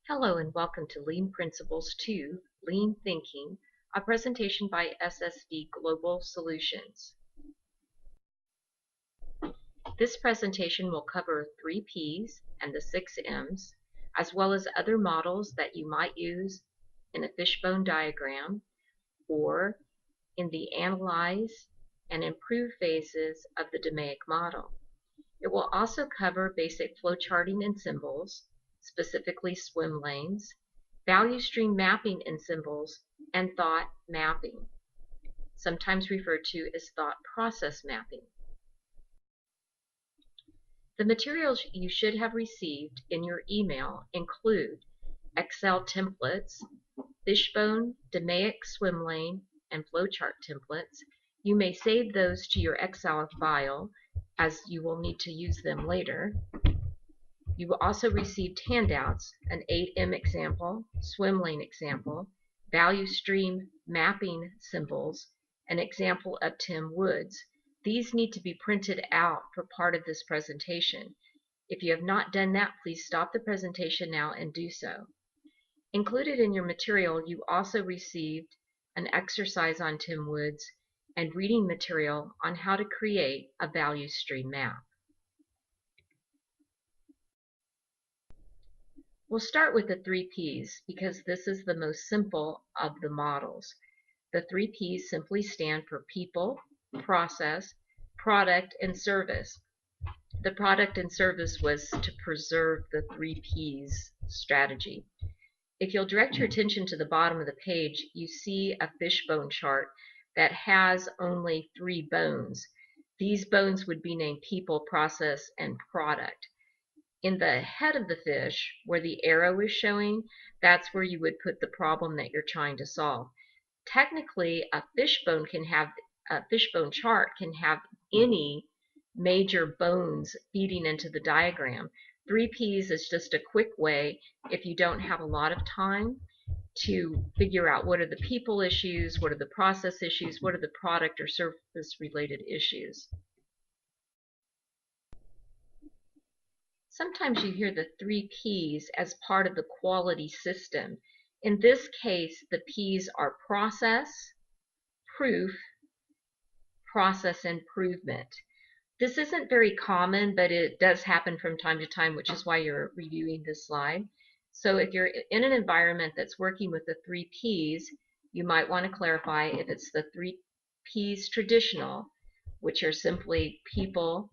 Hello and welcome to Lean Principles 2, Lean Thinking, a presentation by SSD Global Solutions. This presentation will cover 3 Ps and the 6 Ms, as well as other models that you might use in a fishbone diagram or in the analyze and improve phases of the DMAIC model. It will also cover basic flowcharting and symbols, specifically swim lanes, value stream mapping in symbols, and thought mapping, sometimes referred to as thought process mapping. The materials you should have received in your email include Excel templates, fishbone, DMAIC swim lane, and flowchart templates. You may save those to your Excel file as you will need to use them later. You will also received handouts, an 8M example, swim lane example, value stream mapping symbols, an example of Tim Woods. These need to be printed out for part of this presentation. If you have not done that, please stop the presentation now and do so. Included in your material, you also received an exercise on Tim Woods and reading material on how to create a value stream map. We'll start with the 3 Ps because this is the most simple of the models. The 3 Ps simply stand for people, process, product, and service. The product and service was to preserve the 3 Ps strategy. If you'll direct your attention to the bottom of the page, you see a fishbone chart that has only 3 bones. These bones would be named people, process, and product. In the head of the fish, where the arrow is showing, that's where you would put the problem that you're trying to solve. Technically, a fishbone chart can have any major bones feeding into the diagram. 3 Ps is just a quick way, if you don't have a lot of time, to figure out what are the people issues, what are the process issues, what are the product or service related issues. Sometimes you hear the 3 Ps as part of the quality system. In this case, the Ps are process, proof, process improvement. This isn't very common, but it does happen from time to time, which is why you're reviewing this slide. So if you're in an environment that's working with the 3 Ps, you might want to clarify if it's the 3 Ps traditional, which are simply people,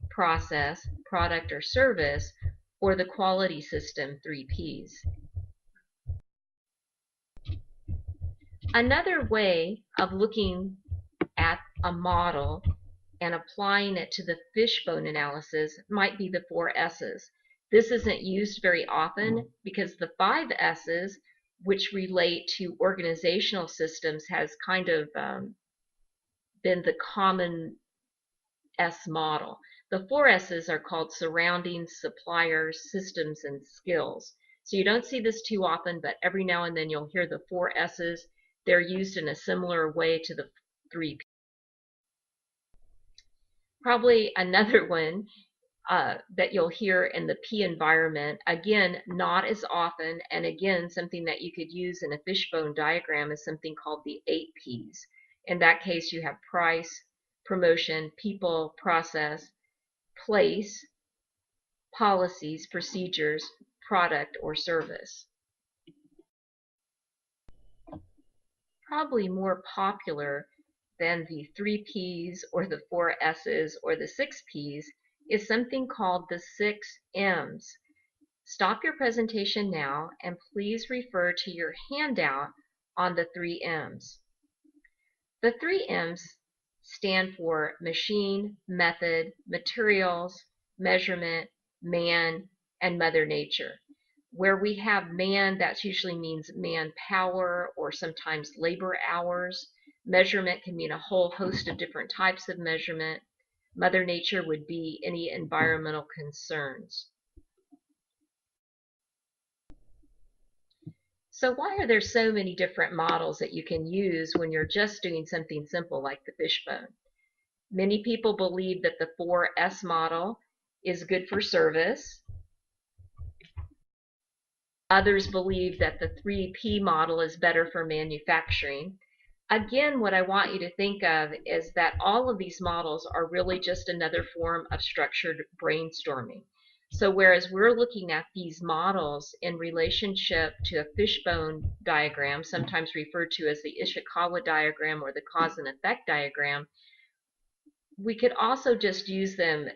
process, product, or service, or the quality system 3 Ps. Another way of looking at a model and applying it to the fishbone analysis might be the 4 S's. This isn't used very often because the 5 S's, which relate to organizational systems, has kind of been the common S model. The 4 S's are called surroundings, suppliers, systems, and skills. So you don't see this too often, but every now and then you'll hear the 4 S's. They're used in a similar way to the 3 Ps. Probably another one that you'll hear in the P environment, again, not as often, and again, something that you could use in a fishbone diagram is something called the 8 Ps. In that case, you have price, promotion, people, process, place, policies, procedures, product, or service. Probably more popular than the 3 Ps or the 4 S's or the 6 Ps is something called the 6 Ms. Stop your presentation now and please refer to your handout on the 3 Ms. The 3 Ms stand for machine, method, materials, measurement, man, and Mother Nature. Where we have man, that usually means manpower or sometimes labor hours. Measurement can mean a whole host of different types of measurement. Mother Nature would be any environmental concerns. So why are there so many different models that you can use when you're just doing something simple like the fishbone? Many people believe that the 4S model is good for service. Others believe that the 3P model is better for manufacturing. Again, what I want you to think of is that all of these models are really just another form of structured brainstorming. So whereas we're looking at these models in relationship to a fishbone diagram, sometimes referred to as the Ishikawa diagram or the cause and effect diagram, we could also just use them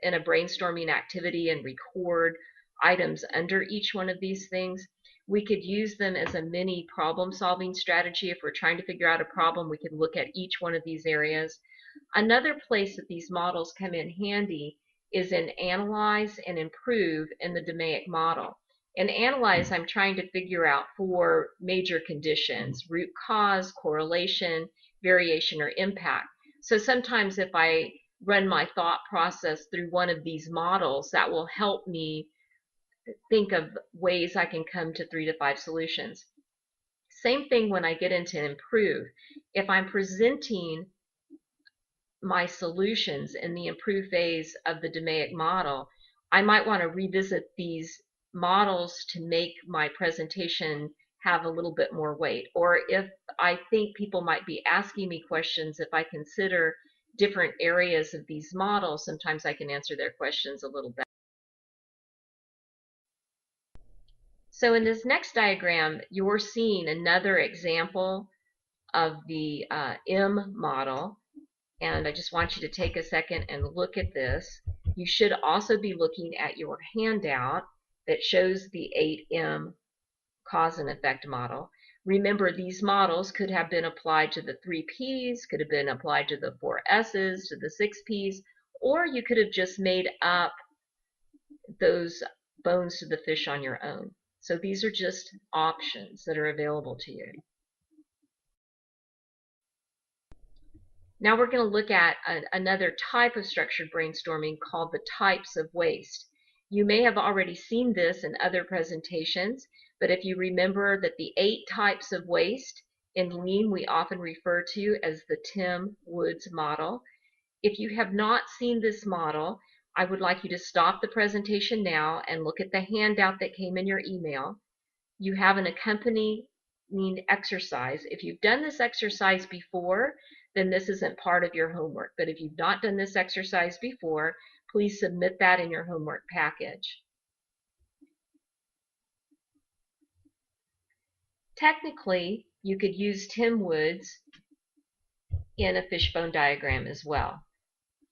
in a brainstorming activity and record items under each one of these things. We could use them as a mini problem solving strategy. If we're trying to figure out a problem, we could look at each one of these areas. Another place that these models come in handy is in analyze and improve in the DMAIC model. In analyze, I'm trying to figure out 4 major conditions: root cause, correlation, variation, or impact. So sometimes if I run my thought process through one of these models, that will help me think of ways I can come to 3 to 5 solutions. Same thing when I get into improve. If I'm presenting my solutions in the improve phase of the DMAIC model, I might want to revisit these models to make my presentation have a little bit more weight. Or if I think people might be asking me questions, if I consider different areas of these models, sometimes I can answer their questions a little better. So in this next diagram, you're seeing another example of the M model. And I just want you to take a second and look at this. You should also be looking at your handout that shows the 8M cause and effect model. Remember, these models could have been applied to the 3 Ps, could have been applied to the 4 Ss, to the 6 Ps, or you could have just made up those bones to the fish on your own. So these are just options that are available to you. Now we're going to look at another type of structured brainstorming called the types of waste. You may have already seen this in other presentations, but if you remember that the 8 types of waste in Lean we often refer to as the Tim Woods model. If you have not seen this model, I would like you to stop the presentation now and look at the handout that came in your email. You have an accompanying exercise. If you've done this exercise before, then this isn't part of your homework. But if you've not done this exercise before, please submit that in your homework package. Technically, you could use Tim Woods in a fishbone diagram as well.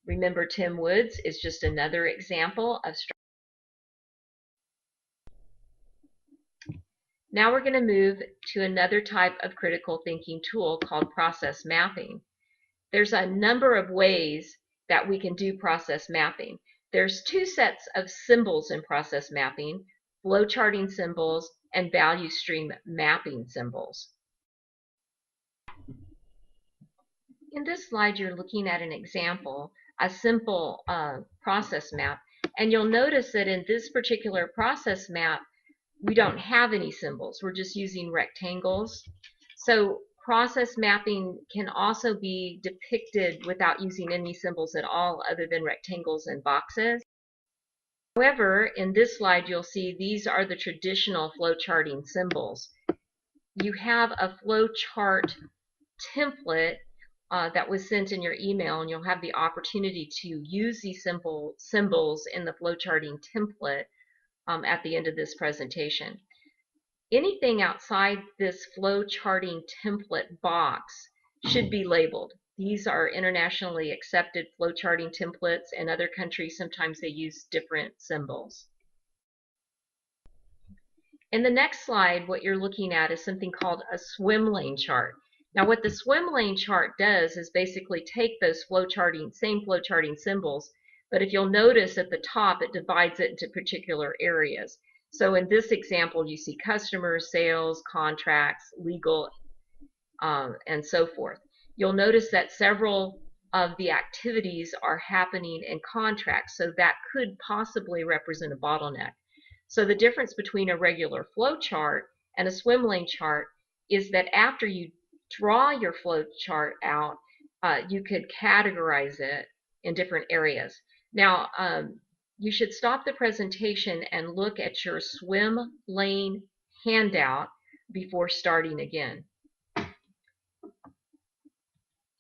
Remember, Tim Woods is just another example of structure. Now we're going to move to another type of critical thinking tool called process mapping. There's a number of ways that we can do process mapping. There's 2 sets of symbols in process mapping: flowcharting symbols and value stream mapping symbols. In this slide, you're looking at an example, a simple process map, and you'll notice that in this particular process map, we don't have any symbols. We're just using rectangles. So process mapping can also be depicted without using any symbols at all other than rectangles and boxes. However, in this slide, you'll see these are the traditional flowcharting symbols. You have a flowchart template that was sent in your email, and you'll have the opportunity to use these symbols in the flowcharting template at the end of this presentation. Anything outside this flowcharting template box should be labeled. These are internationally accepted flowcharting templates. In other countries, sometimes they use different symbols. In the next slide, what you're looking at is something called a swim lane chart. Now, what the swim lane chart does is basically take those same flowcharting symbols, but if you'll notice at the top, it divides it into particular areas. So in this example, you see customers, sales, contracts, legal, and so forth. You'll notice that several of the activities are happening in contracts, so that could possibly represent a bottleneck. So the difference between a regular flow chart and a swim lane chart is that after you draw your flow chart out, you could categorize it in different areas. Now, you should stop the presentation and look at your swim lane handout before starting again.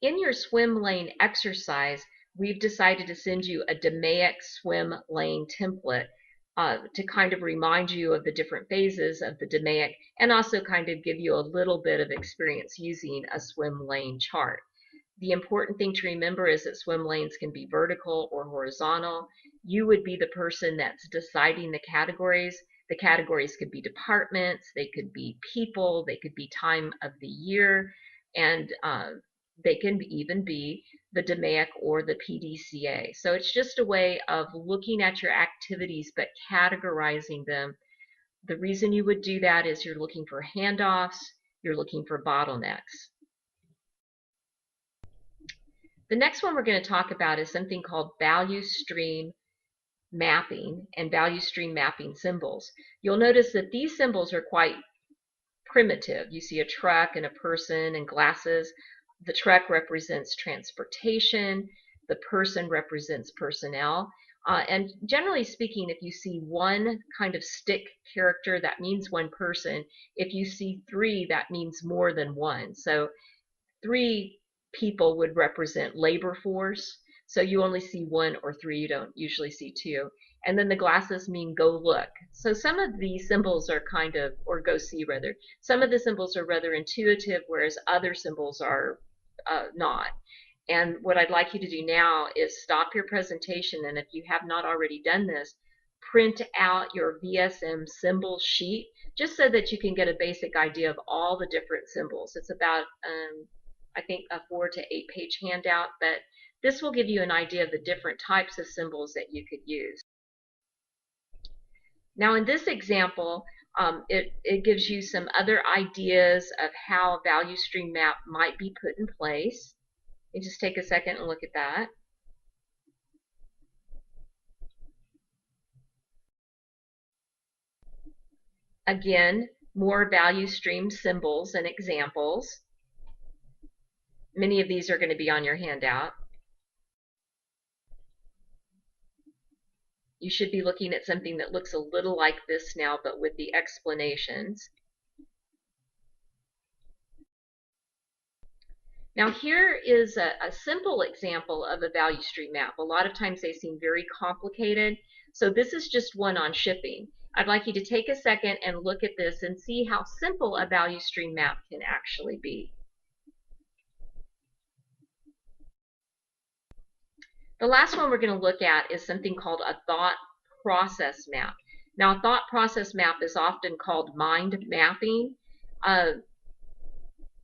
In your swim lane exercise, we've decided to send you a DMAIC swim lane template to kind of remind you of the different phases of the DMAIC and also kind of give you a little bit of experience using a swim lane chart. The important thing to remember is that swim lanes can be vertical or horizontal. You would be the person that's deciding the categories. The categories could be departments, they could be people, they could be time of the year, and they can even be the DMAIC or the PDCA. So it's just a way of looking at your activities but categorizing them. The reason you would do that is you're looking for handoffs, you're looking for bottlenecks. The next one we're going to talk about is something called value stream mapping and value stream mapping symbols. You'll notice that these symbols are quite primitive. You see a truck and a person and glasses. The truck represents transportation. The person represents personnel. And generally speaking, if you see one kind of stick character, that means one person. If you see three, that means more than one. So 3 people would represent labor force. So you only see 1 or 3, you don't usually see 2. And then the glasses mean go look. So some of these symbols are kind of, or go see rather, some of the symbols are rather intuitive, whereas other symbols are not. And what I'd like you to do now is stop your presentation, and if you have not already done this, print out your VSM symbol sheet just so that you can get a basic idea of all the different symbols. It's about I think a 4 to 8 page handout, but this will give you an idea of the different types of symbols that you could use. Now in this example, it gives you some other ideas of how a value stream map might be put in place. You just take a second and look at that. Again, more value stream symbols and examples. Many of these are going to be on your handout. You should be looking at something that looks a little like this now, but with the explanations. Now here is a simple example of a value stream map. A lot of times they seem very complicated, so this is just one on shipping. I'd like you to take a second and look at this and see how simple a value stream map can actually be. The last one we're going to look at is something called a thought process map. Now, a thought process map is often called mind mapping.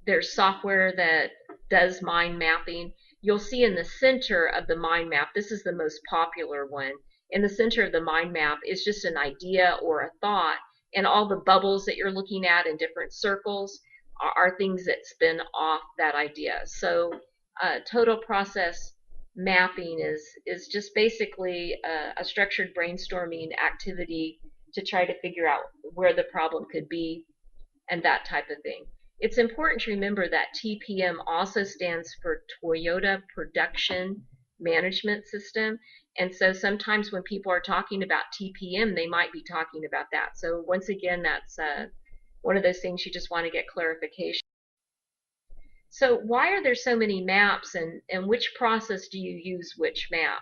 There's software that does mind mapping. You'll see in the center of the mind map, this is the most popular one. In the center of the mind map is just an idea or a thought, and all the bubbles that you're looking at in different circles are things that spin off that idea. So total process mapping is just basically a structured brainstorming activity to try to figure out where the problem could be and that type of thing. It's important to remember that TPM also stands for Toyota Production Management System, and so sometimes when people are talking about TPM, they might be talking about that. So once again, that's one of those things you just want to get clarification. So why are there so many maps, and which process do you use which map?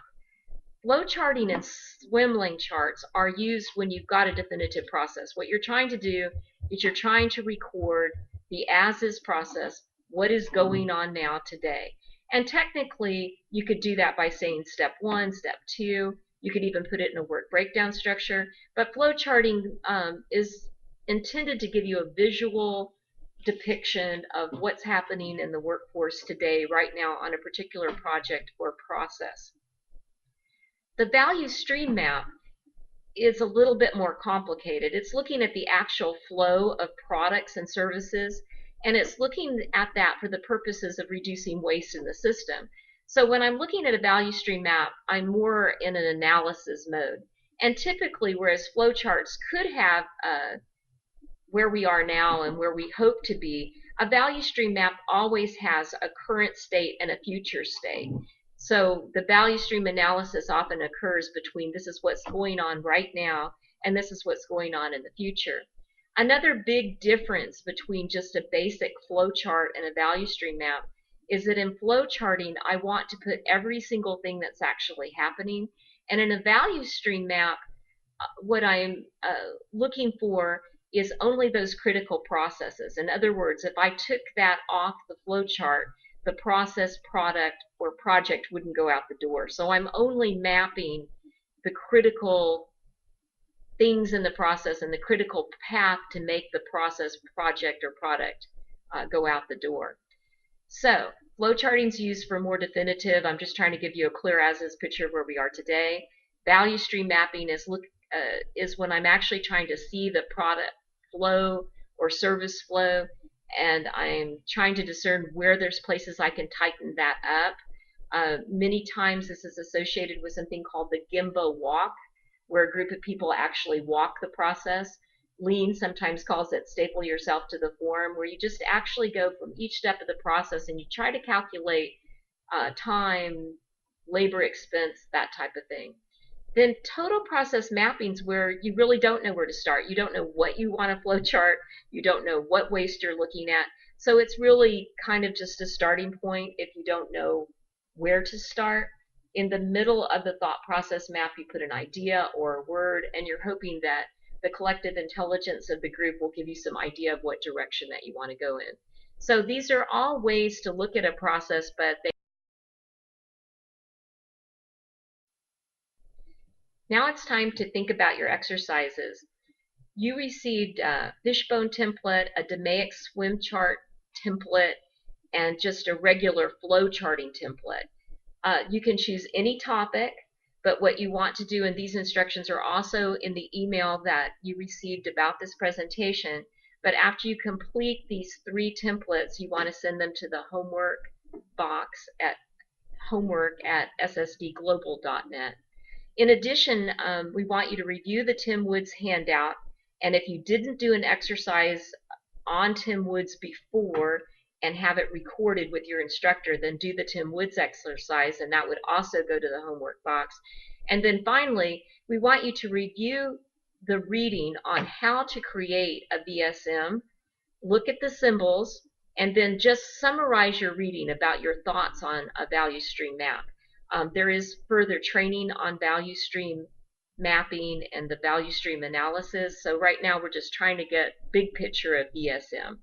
Flowcharting and swim lane charts are used when you've got a definitive process. What you're trying to do is you're trying to record the as-is process, what is going on now today. And technically, you could do that by saying step 1, step 2. You could even put it in a work breakdown structure. But flowcharting is intended to give you a visual depiction of what's happening in the workforce today, right now, on a particular project or process. The value stream map is a little bit more complicated. It's looking at the actual flow of products and services, and it's looking at that for the purposes of reducing waste in the system. So when I'm looking at a value stream map, I'm more in an analysis mode. And typically, whereas flowcharts could have where we are now and where we hope to be, a value stream map always has a current state and a future state. So the value stream analysis often occurs between this is what's going on right now and this is what's going on in the future. Another big difference between just a basic flow chart and a value stream map is that in flow charting, I want to put every single thing that's actually happening. And in a value stream map, what I'm looking for is only those critical processes. In other words, if I took that off the flow chart, the process, product, or project wouldn't go out the door. So I'm only mapping the critical things in the process and the critical path to make the process, project, or product go out the door. So flowcharting is used for more definitive. I'm just trying to give you a clear as-is picture of where we are today. Value stream mapping is when I'm actually trying to see the product flow or service flow, and I'm trying to discern where there's places I can tighten that up. Many times this is associated with something called the Gemba walk, where a group of people actually walk the process. Lean sometimes calls it staple yourself to the form, where you just actually go from each step of the process and you try to calculate time, labor expense, that type of thing. Then total process mappings, where you really don't know where to start. You don't know what you want to flow chart. You don't know what waste you're looking at. So it's really kind of just a starting point if you don't know where to start. In the middle of the thought process map, you put an idea or a word, and you're hoping that the collective intelligence of the group will give you some idea of what direction that you want to go in. So these are all ways to look at a process, but now it's time to think about your exercises. You received a fishbone template, a DMAIC swim chart template, and just a regular flow charting template. You can choose any topic, but what you want to do, and these instructions are also in the email that you received about this presentation, but after you complete these 3 templates, you want to send them to the homework box at homework@ssdglobal.net. In addition, we want you to review the Tim Woods handout, and if you didn't do an exercise on Tim Woods before and have it recorded with your instructor, then do the Tim Woods exercise, and that would also go to the homework box. And then finally, we want you to review the reading on how to create a VSM, look at the symbols, and then just summarize your reading about your thoughts on a value stream map. There is further training on value stream mapping and the value stream analysis. So right now we're just trying to get big picture of VSM.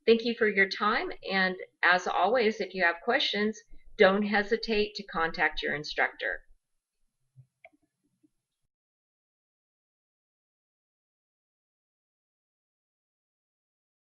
Thank you for your time, and as always, if you have questions, don't hesitate to contact your instructor.